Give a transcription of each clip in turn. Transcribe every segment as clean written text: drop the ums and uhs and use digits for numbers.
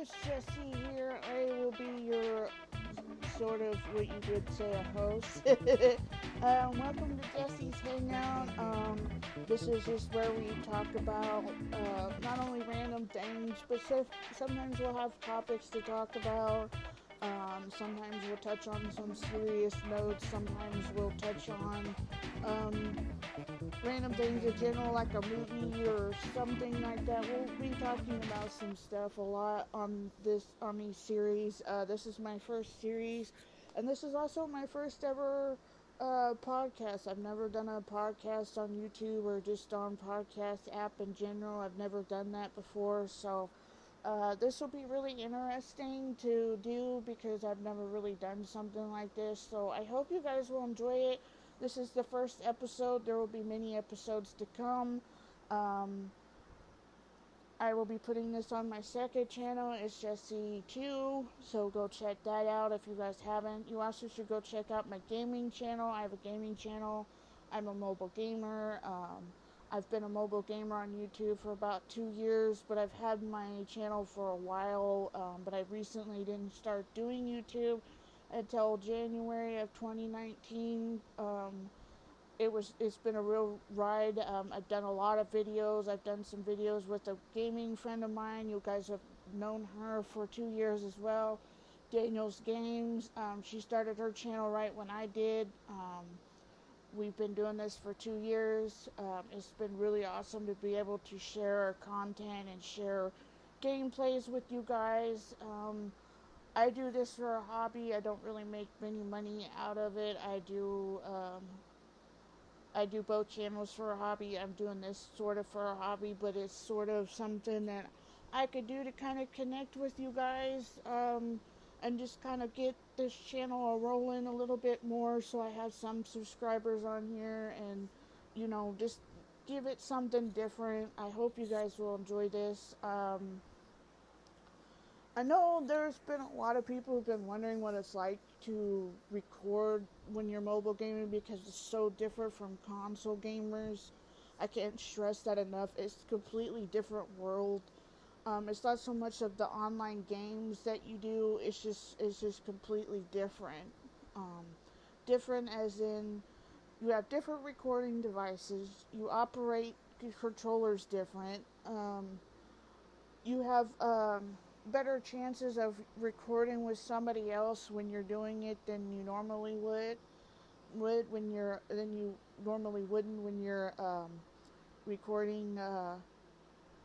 it's Jessie here. I will be your sort of what you would say a host. Welcome to Jessie's Hangout. This is just where we talk about not only random things, but sometimes we'll have topics to talk about. Sometimes we'll touch on some serious notes. Sometimes we'll touch on random things in general, like a movie or something like that. We'll be talking about some stuff a lot on these series. This is my first series, and this is also my first ever podcast. I've never done a podcast on YouTube or just on podcast app in general. I've never done that before, so this will be really interesting to do because I've never really done something like this. So I hope you guys will enjoy it. This is the first episode. There will be many episodes to come. Um, I will be putting this on my second channel. It's Jessie 2. So go check that out if you guys haven't. You also should go check out my gaming channel. I have a gaming channel. I'm a mobile gamer. I've been a mobile gamer on YouTube for about 2 years, but I've had my channel for a while. But I recently didn't start doing YouTube until January of 2019. It's been a real ride. I've done a lot of videos. I've done some videos with a gaming friend of mine. You guys have known her for 2 years as well. Daniel's Games. She started her channel right when I did. We've been doing this for 2 years. It's been really awesome to be able to share our content and share gameplays with you guys. I do this for a hobby. I don't really make any money out of it. I do both channels for a hobby. I'm doing this sort of for a hobby, but it's sort of something that I could do to kind of connect with you guys, and just kind of get this channel rolling a little bit more so I have some subscribers on here and, just give it something different. I hope you guys will enjoy this. I know there's been a lot of people who've been wondering what it's like to record when you're mobile gaming because it's so different from console gamers. I can't stress that enough. It's a completely different world. It's not so much of the online games that you do. It's just completely different. Different as in you have different recording devices. You operate your controllers different. You have better chances of recording with somebody else when you're doing it than you normally would when you're than you normally wouldn't when you're recording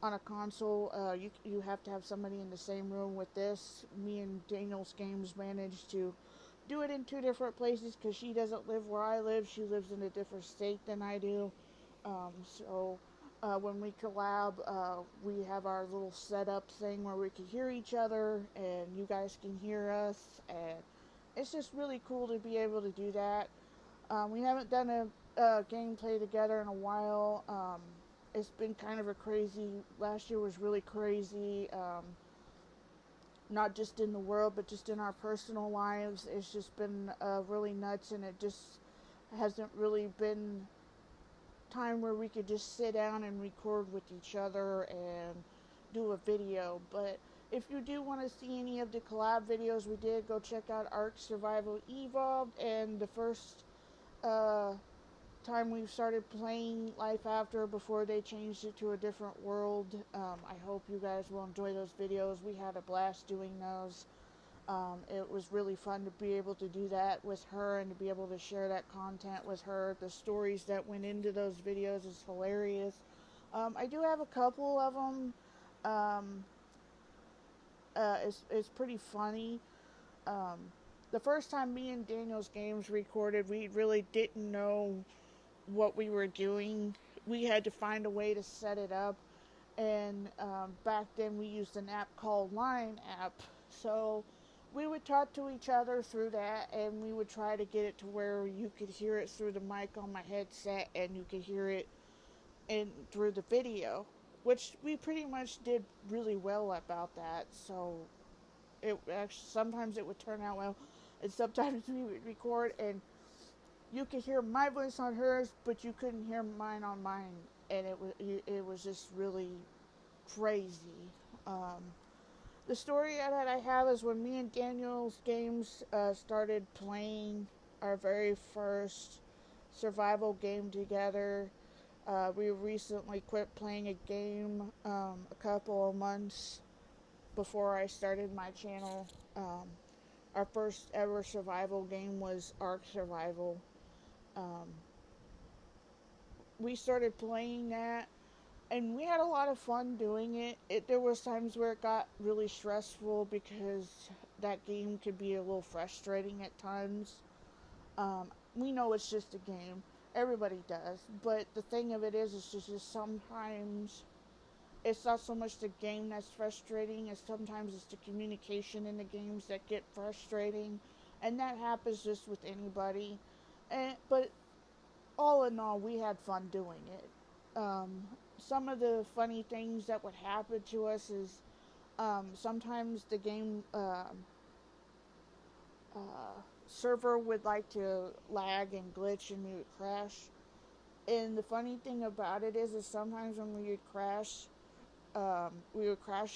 on a console. You have to have somebody in the same room with this. Me and Daniel's Games managed to do it in two different places because she doesn't live where I live. She lives in a different state than I do. So when we collab, we have our little setup thing where we can hear each other and you guys can hear us, and it's just really cool to be able to do that. We haven't done a gameplay together in a while. It's been kind of a crazy. Last year was really crazy. Not just in the world, but just in our personal lives. It's just been really nuts, and it just hasn't really been time where we could just sit down and record with each other and do a video. But if you do want to see any of the collab videos we did, go check out Ark Survival Evolved and the first time we started playing Life After before they changed it to a different world. I hope you guys will enjoy those videos. We had a blast doing those. It was really fun to be able to do that with her and to be able to share that content with her. The stories that went into those videos is hilarious. I do have a couple of them. It's pretty funny. The first time me and Daniel's Games recorded, we really didn't know what we were doing. We had to find a way to set it up. And back then we used an app called Line app. So we would talk to each other through that, and we would try to get it to where you could hear it through the mic on my headset and you could hear it through the video, which we pretty much did really well about that. So it actually, sometimes it would turn out well, and sometimes we would record and you could hear my voice on hers, but you couldn't hear mine on and it was just really crazy. The story that I have is when me and Daniel's games started playing our very first survival game together. We recently quit playing a game a couple of months before I started my channel. Our first ever survival game was Ark Survival. Um, we started playing that, and we had a lot of fun doing it. There was times where it got really stressful because that game could be a little frustrating at times. We know it's just a game. Everybody does. But the thing of it is, it's just sometimes it's not so much the game that's frustrating as sometimes it's the communication in the games that get frustrating. And that happens just with anybody. But all in all, we had fun doing it. Some of the funny things that would happen to us is sometimes the game server would like to lag and glitch and we would crash. And the funny thing about it is sometimes when we would crash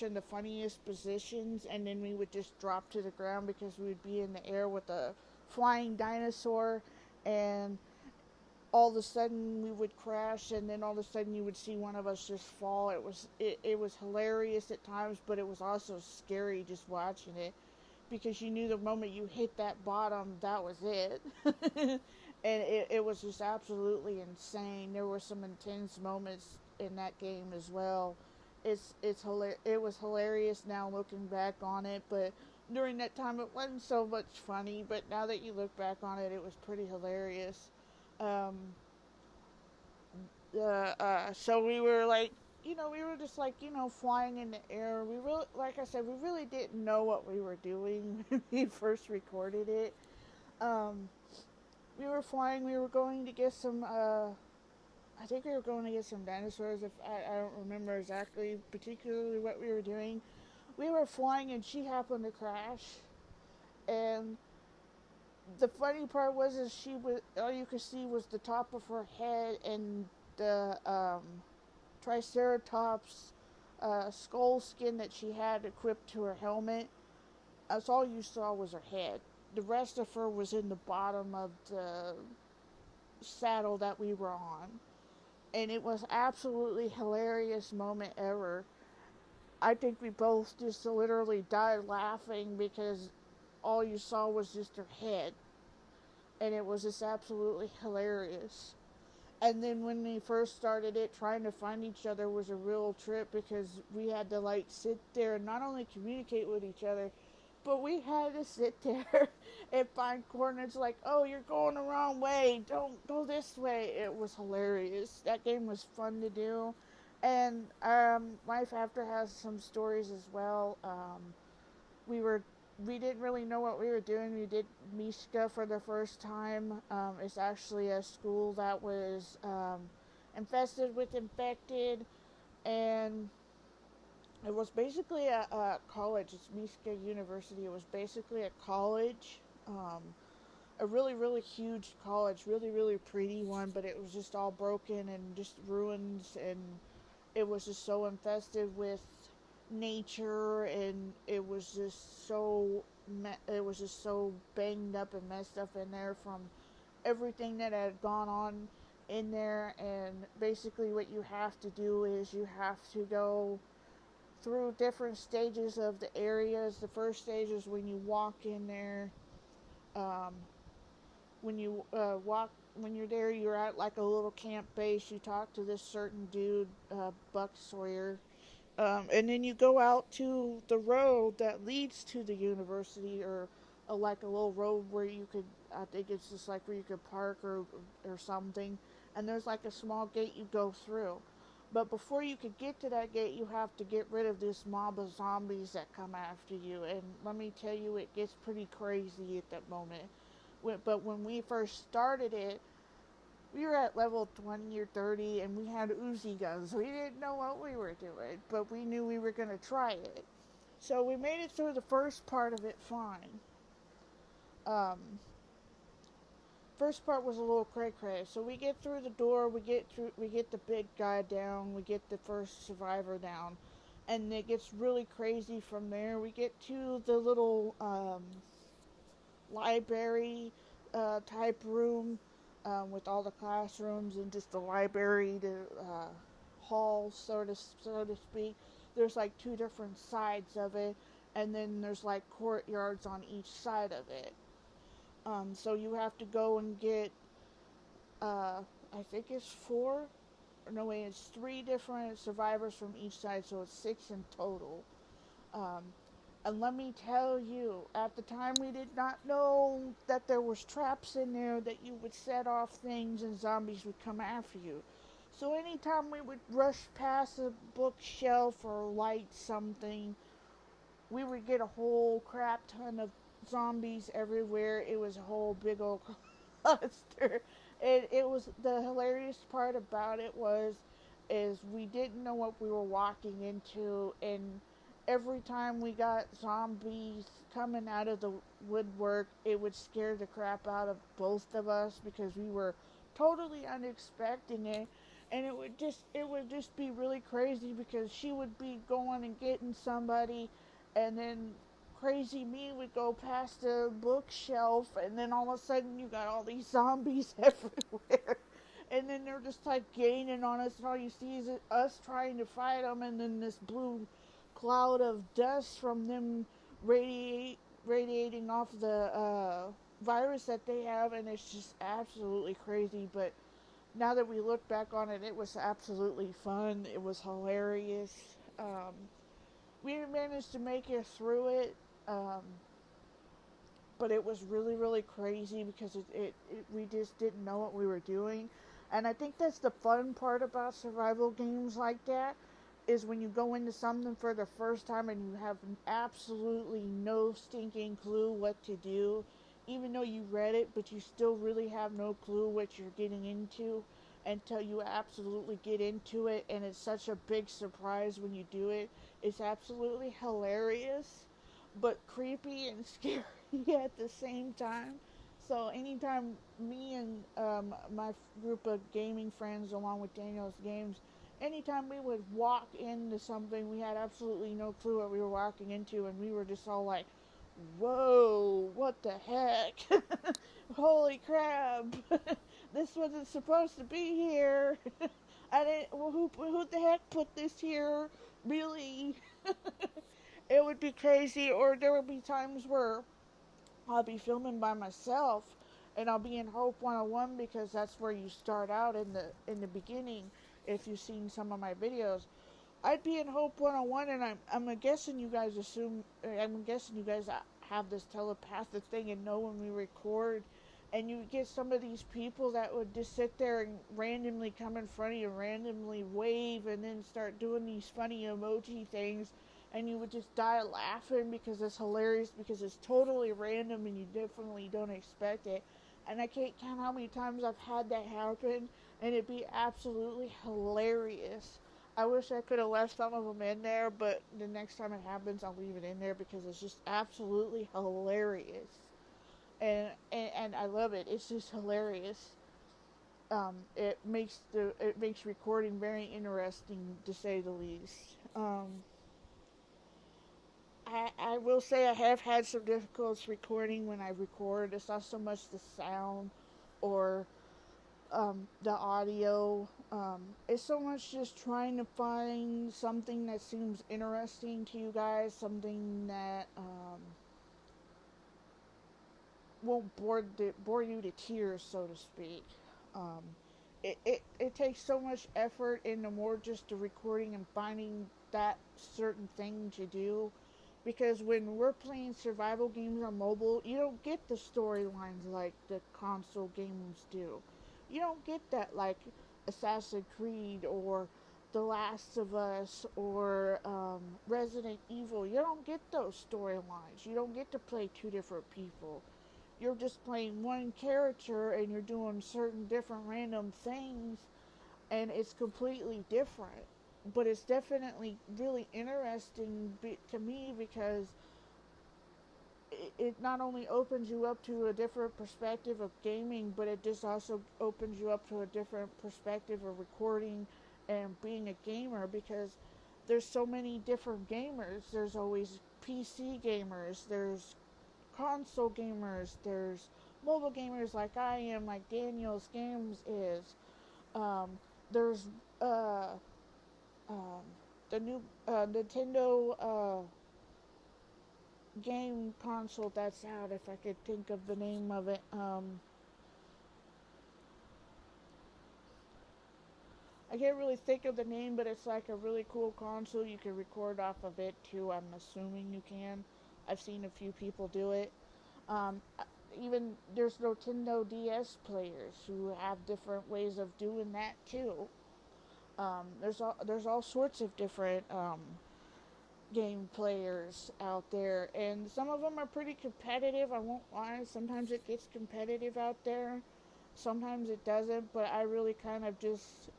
in the funniest positions, and then we would just drop to the ground because we would be in the air with a flying dinosaur, and all of a sudden we would crash, and then all of a sudden you would see one of us just fall. It was hilarious at times, but it was also scary just watching it because you knew the moment you hit that bottom, that was it. And it was just absolutely insane. There were some intense moments in that game as well. It was hilarious now looking back on it, but during that time it wasn't so much funny. But now that you look back on it, it was pretty hilarious. Um, so we were like, we were just like, flying in the air. We really, like I said, we really didn't know what we were doing when we first recorded it. Um, we were flying. We were going to get some. I think we were going to get some dinosaurs. If I don't remember exactly, particularly what we were doing. We were flying, and she happened to crash. And the funny part was, is she was all you could see was the top of her head and the Triceratops skull skin that she had equipped to her helmet. That's all you saw was her head. The rest of her was in the bottom of the saddle that we were on. And it was absolutely hilarious moment ever. I think we both just literally died laughing because all you saw was just her head. And it was just absolutely hilarious. And then when we first started it, trying to find each other was a real trip because we had to like sit there and not only communicate with each other, but we had to sit there and find corners like, oh, you're going the wrong way, don't go this way. It was hilarious. That game was fun to do. And Life After has some stories as well. We were we didn't really know what we were doing. We did Mishka for the first time. It's actually a school that was infested with infected, and it was basically a college. It's Mishka University. It was basically a college, a really, really huge college, really, really pretty one, but it was just all broken and just ruins, and it was just so infested with nature, and it was just so banged up and messed up in there from everything that had gone on in there. And basically what you have to do is you have to go through different stages of the areas. The first stage is when you walk in there. um, when you when you're there, you're at like a little camp base. You talk to this certain dude, Buck Sawyer. And then you go out to the road that leads to the university, or like a little road where you could, I think it's just like where you could park or something. And there's like a small gate you go through. But before you could get to that gate, you have to get rid of this mob of zombies that come after you. And let me tell you, it gets pretty crazy at that moment. But when we first started it, we were at level 20 or 30, and we had Uzi guns. We didn't know what we were doing, but we knew we were going to try it. So we made it through the first part of it fine. Um, First part was a little cray-cray. So we get through the door, we get the big guy down, we get the first survivor down. and it gets really crazy from there. We get to the little library type room with all the classrooms and just the library, the hall, so to speak. There's like two different sides of it, and then there's like courtyards on each side of it. So you have to go and get, I think it's four. No way, it's three different survivors from each side, so it's six in total. Um, and let me tell you, at the time we did not know that there was traps in there that you would set off things and zombies would come after you. So anytime we would rush past a bookshelf or light something, we would get a whole crap ton of zombies everywhere. It was a whole big old cluster. It was the hilarious part about it was is we didn't know what we were walking into, and every time we got zombies coming out of the woodwork, it would scare the crap out of both of us because we were totally unexpecting it. And it would just be really crazy because she would be going and getting somebody, and then crazy me would go past a bookshelf, and then all of a sudden you got all these zombies everywhere, and then they're just like gaining on us, and all you see is us trying to fight them, and then this blue cloud of dust from them radiating off the virus that they have, and it's just absolutely crazy. But now that we look back on it, it was absolutely fun. It was hilarious. Um, we managed to make it through it, um, but it was really, really crazy because we just didn't know what we were doing. And I think that's the fun part about survival games like that is when you go into something for the first time and you have absolutely no stinking clue what to do, even though you read it, but you still really have no clue what you're getting into until you absolutely get into it, and it's such a big surprise when you do it. It's absolutely hilarious, but creepy and scary at the same time. So anytime me and my group of gaming friends, along with Daniel's Games, anytime we would walk into something, we had absolutely no clue what we were walking into, and we were just all like, "Whoa, what the heck? Holy crap! This wasn't supposed to be here. I didn't. Well, who the heck put this here? Really?" It would be crazy, or there would be times where I'll be filming by myself, and I'll be in Hope 101 because that's where you start out in the beginning. If you've seen some of my videos, I'd be in Hope 101, and I'm guessing you guys have this telepathic thing and know when we record, and you get some of these people that would just sit there and randomly come in front of you, randomly wave, and then start doing these funny emoji things, and you would just die laughing because it's hilarious, because it's totally random and you definitely don't expect it. And I can't count how many times I've had that happen, and it'd be absolutely hilarious. I wish I could have left some of them in there, but the next time it happens, I'll leave it in there because it's just absolutely hilarious. And I love it. It's just hilarious. It makes recording very interesting, to say the least. I will say I have had some difficulties recording when I record. It's not so much the sound or the audio. It's so much just trying to find something that seems interesting to you guys, something that won't bore you to tears, so to speak. Um, it takes so much effort into more just the recording and finding that certain thing to do, because when we're playing survival games on mobile, you don't get the storylines like the console games do. You don't get that like Assassin's Creed or The Last of Us or Resident Evil. You don't get those storylines. You don't get to play two different people. You're just playing one character and you're doing certain different random things, and it's completely different. But it's definitely really interesting to me because it not only opens you up to a different perspective of gaming, but it just also opens you up to a different perspective of recording and being a gamer, because there's so many different gamers. There's always PC gamers, there's console gamers, there's mobile gamers like I am, like Daniel's Games is. Um, there's uh, um, the new Nintendo game console that's out. If I could think of the name of it, I can't really think of the name, but it's like a really cool console. You can record off of it too. I'm assuming you can. I've seen a few people do it. Um, Even there's Nintendo DS players who have different ways of doing that too. There's all sorts of different game players out there, and some of them are pretty competitive. I won't lie. Sometimes it gets competitive out there. Sometimes it doesn't, but I really kind of just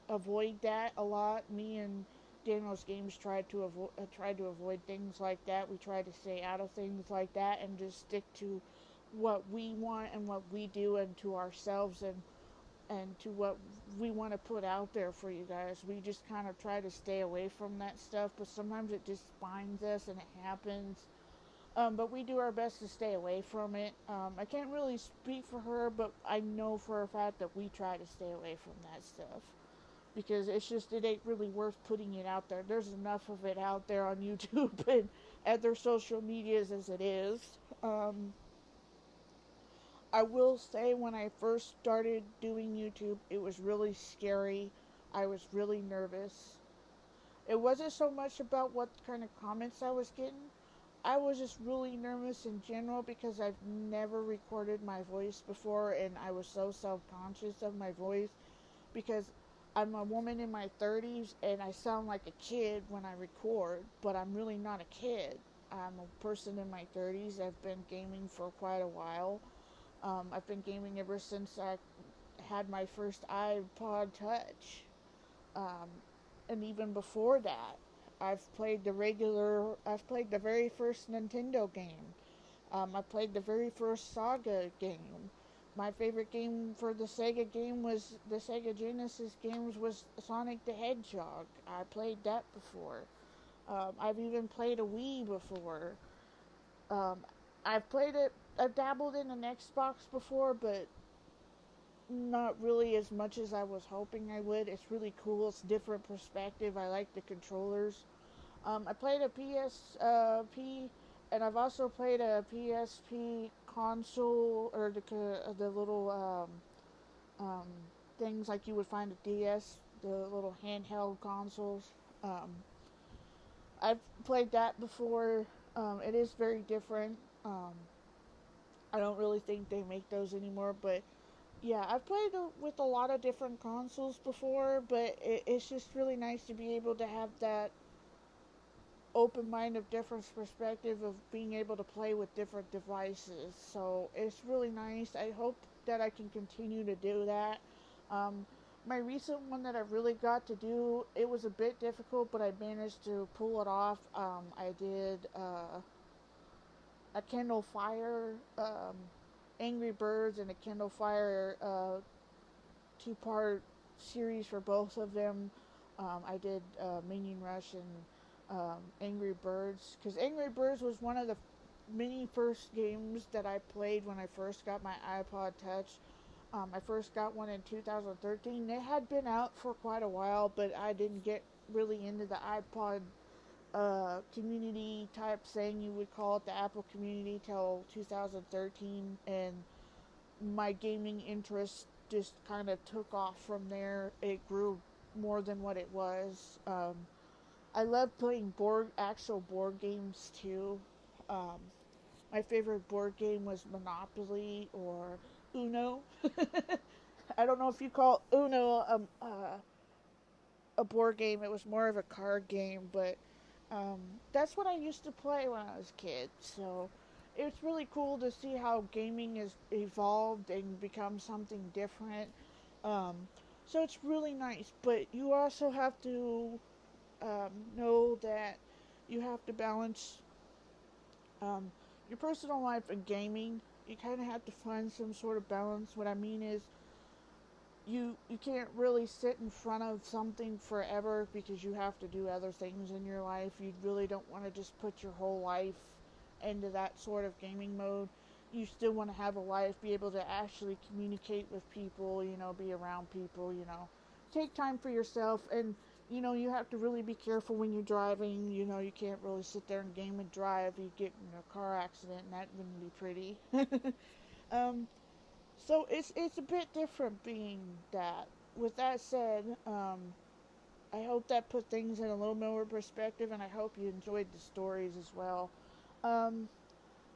avoid that a lot. Me and Daniel's Games tried to avoid things like that. We try to stay out of things like that and just stick to what we want and what we do, and to ourselves, and to what we want to put out there for you guys. We just kind of try to stay away from that stuff, but sometimes it just finds us and it happens. But we do our best to stay away from it. I can't really speak for her, but I know for a fact that we try to stay away from that stuff. Because it ain't really worth putting it out there. There's enough of it out there on YouTube and other social medias as it is. I will say, when I first started doing YouTube, it was really scary. I was really nervous. It wasn't so much about what kind of comments I was getting. I was just really nervous in general because I've never recorded my voice before, and I was so self-conscious of my voice because I'm a woman in my 30s and I sound like a kid when I record, but I'm really not a kid. I'm a person in my 30s. I've been gaming for quite a while. I've been gaming ever since I had my first iPod Touch. Um, and even before that, I've played the very first Nintendo game. I played the very first Saga game. My favorite game for the Sega Genesis games was Sonic the Hedgehog. I played that before. I've even played a Wii before. Um, I've dabbled in an Xbox before, but not really as much as I was hoping I would. It's really cool. It's a different perspective. I like the controllers. I played a PSP, and I've also played a PSP console, or the little um, things like you would find a DS, the little handheld consoles. Um, I've played that before. It is very different. I don't really think they make those anymore, but yeah, I've played with a lot of different consoles before, but it's just really nice to be able to have that open mind of different perspective of being able to play with different devices. So it's really nice. I hope that I can continue to do that. Um, my recent one that I really got to do, it was a bit difficult, but I managed to pull it off. I did a Kindle Fire, Angry Birds, and a Kindle Fire two-part series for both of them. I did Minion Rush and Angry Birds, because Angry Birds was one of the many first games that I played when I first got my iPod Touch. I first got one in 2013. It had been out for quite a while, but I didn't get really into the iPod community type thing, you would call it, the Apple community, till 2013, and my gaming interest just kind of took off from there. It grew more than what it was. I love playing actual board games too. Um, my favorite board game was Monopoly or Uno. I don't know if you call Uno a board game. It was more of a card game, but um, that's what I used to play when I was a kid. So it's really cool to see how gaming has evolved and become something different. Um, so it's really nice, but you also have to know that you have to balance um, your personal life and gaming. You kind of have to find some sort of balance. What I mean is, you can't really sit in front of something forever because you have to do other things in your life. You really don't want to just put your whole life into that sort of gaming mode. You still want to have a life, be able to actually communicate with people, be around people, take time for yourself. And you have to really be careful when you're driving. You can't really sit there and game and drive. You get in a car accident, and that wouldn't be pretty. um, so it's a bit different being that. With that said, I hope that put things in a little more perspective, and I hope you enjoyed the stories as well. Um,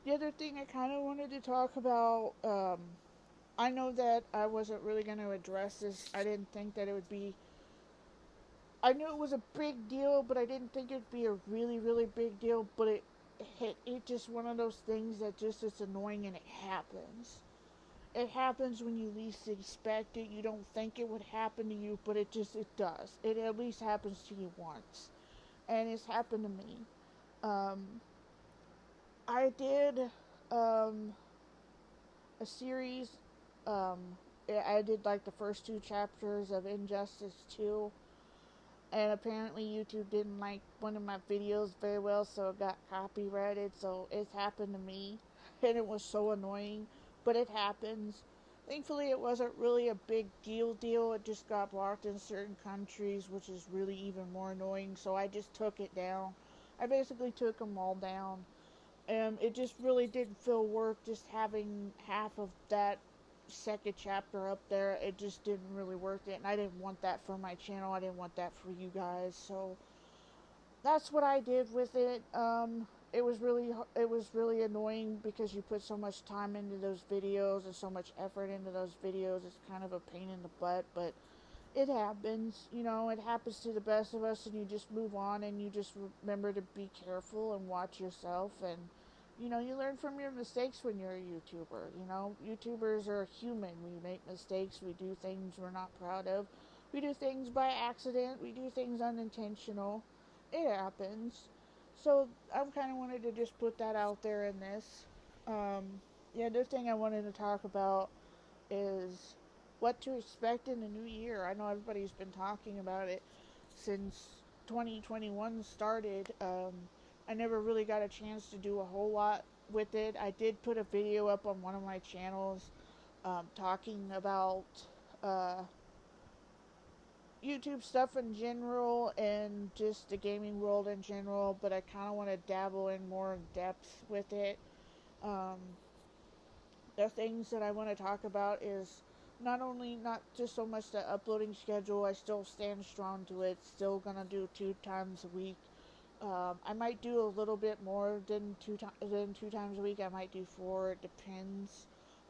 the other thing I kind of wanted to talk about, I know that I wasn't really going to address this. I didn't think that it would be. I knew it was a big deal, but I didn't think it'd be a really, really big deal. But it just one of those things that just it's annoying and it happens. It happens when you least expect it. You don't think it would happen to you, but it does. It at least happens to you once, and it's happened to me. Um, I did a series. Um, I did like the first two chapters of Injustice 2, and apparently YouTube didn't like one of my videos very well, so it got copyrighted. So it's happened to me, and it was so annoying, but it happens. Thankfully, it wasn't really a big deal. It just got blocked in certain countries, which is really even more annoying. So I just took it down. I basically took them all down. It just really didn't feel worth just having half of that second chapter up there. It just didn't really worth it, and I didn't want that for my channel. I didn't want that for you guys. So that's what I did with it. It was really annoying because you put so much time into those videos and so much effort into those videos. It's kind of a pain in the butt, but it happens. It happens to the best of us, and you just move on, and you just remember to be careful and watch yourself. And you learn from your mistakes when you're a YouTuber. YouTubers are human. We make mistakes. We do things we're not proud of. We do things by accident. We do things unintentional. It happens. So I kind of wanted to just put that out there in this. Um, the other thing I wanted to talk about is what to expect in the new year. I know everybody's been talking about it since 2021 started. I never really got a chance to do a whole lot with it. I did put a video up on one of my channels talking about uh, YouTube stuff in general and just the gaming world in general, but I kind of want to dabble in more in depth with it. Um, the things that I want to talk about is not just so much the uploading schedule. I still stand strong to it. Still gonna do 2 times a week. I might do a little bit more than two times a week. I might do 4. It depends.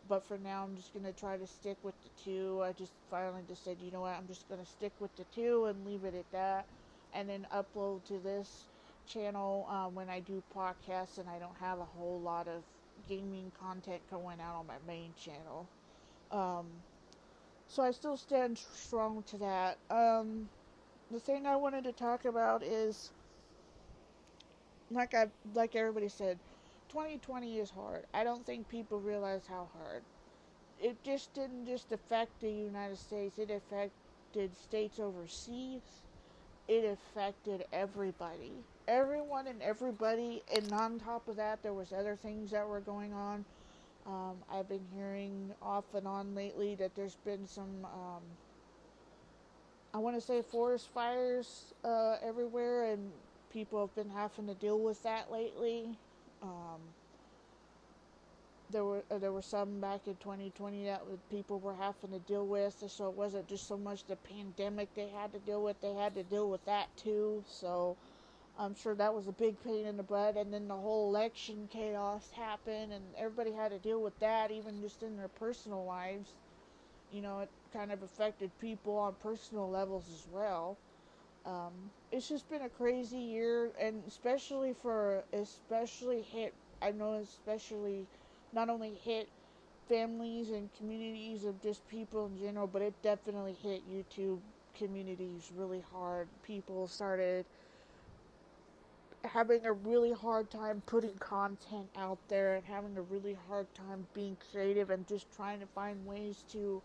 But for now, I'm just gonna try to stick with the 2. I just finally just said, you know what? I'm just gonna stick with the 2 and leave it at that, and then upload to this channel when I do podcasts and I don't have a whole lot of gaming content going out on my main channel. Um, so I still stand strong to that. The thing I wanted to talk about is like everybody said, 2020 is hard. I don't think people realize how hard. It just didn't just affect the United States. It affected states overseas. It affected everybody. Everyone and everybody. And on top of that, there was other things that were going on. I've been hearing off and on lately that there's been some, I want to say forest fires everywhere, and people have been having to deal with that lately. Um, there were some back in 2020 that people were having to deal with, so it wasn't just so much the pandemic they had to deal with. They had to deal with that too. So I'm sure that was a big pain in the butt. And then the whole election chaos happened, and everybody had to deal with that, even just in their personal lives. It kind of affected people on personal levels as well. It's just been a crazy year, and especially hit. I know especially not only hit families and communities of just people in general, but it definitely hit YouTube communities really hard. People started having a really hard time putting content out there and having a really hard time being creative and just trying to find ways to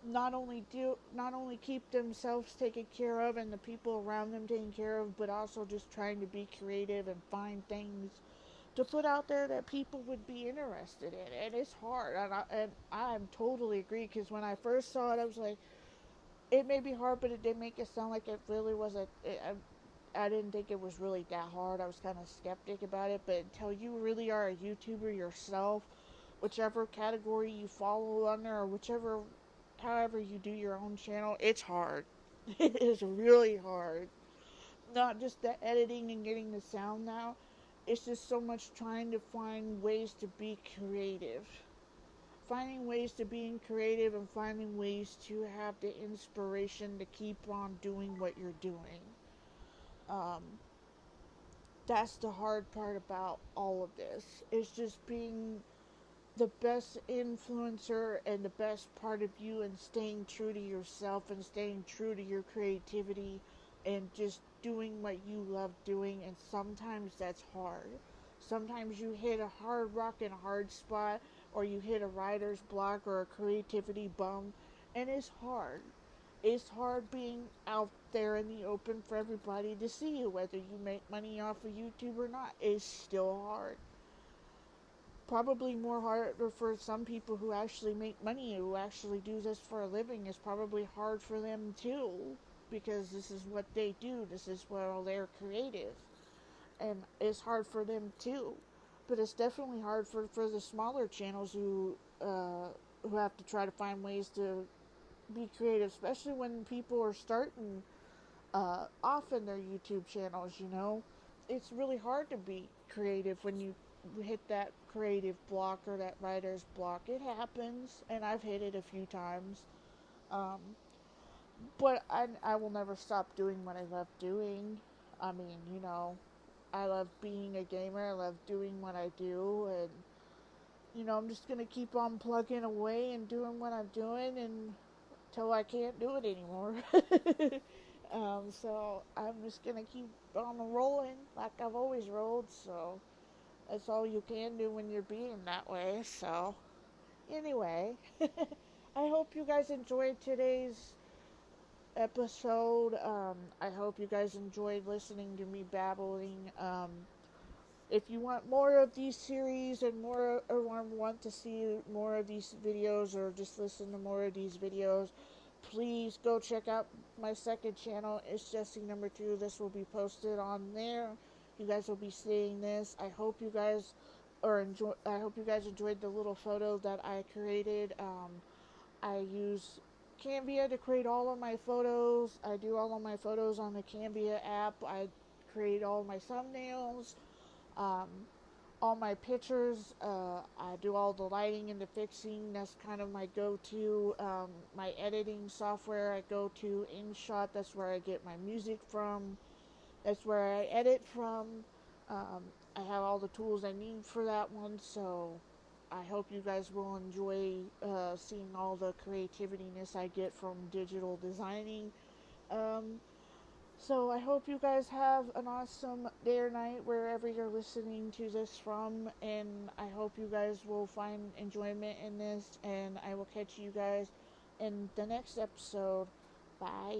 not only keep themselves taken care of and the people around them taken care of, but also just trying to be creative and find things to put out there that people would be interested in. And it's hard, and I'm totally agree, because when I first saw it, I was like, it may be hard, but it did make it sound like it really wasn't. I didn't think it was really that hard. I was kind of skeptic about it, but until you really are a YouTuber yourself, whichever category you follow under, or however you do your own channel, it's hard. It is really hard. Not just the editing and getting the sound now, it's just so much trying to find ways to be creative. Finding ways to being creative and finding ways to have the inspiration to keep on doing what you're doing. Um, that's the hard part about all of this. It's just being the best influencer and the best part of you, and staying true to yourself and staying true to your creativity and just doing what you love doing. And sometimes that's hard. Sometimes you hit a hard rock and a hard spot, or you hit a writer's block or a creativity bum, and it's hard. It's hard being out there in the open for everybody to see you. Whether you make money off of YouTube or not, it's still hard. Probably more harder for some people who actually make money, who actually do this for a living. It's probably hard for them too, because this is what they do. This is where they're creative, and it's hard for them too. But it's definitely hard for the smaller channels who have to try to find ways to be creative, especially when people are starting off in their YouTube channels. It's really hard to be creative when you hit that creative block or that writer's block. It happens, and I've hit it a few times. Um, but I will never stop doing what I love doing. I mean, I love being a gamer. I love doing what I do, and I'm just gonna keep on plugging away and doing what I'm doing until I can't do it anymore. So I'm just gonna keep on rolling like I've always rolled. So that's all you can do when you're being that way. So anyway, I hope you guys enjoyed today's episode. I hope you guys enjoyed listening to me babbling. If you want more of these series and more, or want to see more of these videos, or just listen to more of these videos, please go check out my second channel. It's Jessie number 2. This will be posted on there. You guys will be seeing this. I hope you guys enjoyed the little photo that I created. I use Canva to create all of my photos. I do all of my photos on the Canva app. I create all my thumbnails. Um, all my pictures, I do all the lighting and the fixing. That's kind of my go-to. My editing software, I go to InShot. That's where I get my music from. That's where I edit from. I have all the tools I need for that one, so I hope you guys will enjoy seeing all the creativiness I get from digital designing. Um, so I hope you guys have an awesome day or night wherever you're listening to this from, and I hope you guys will find enjoyment in this, and I will catch you guys in the next episode. Bye.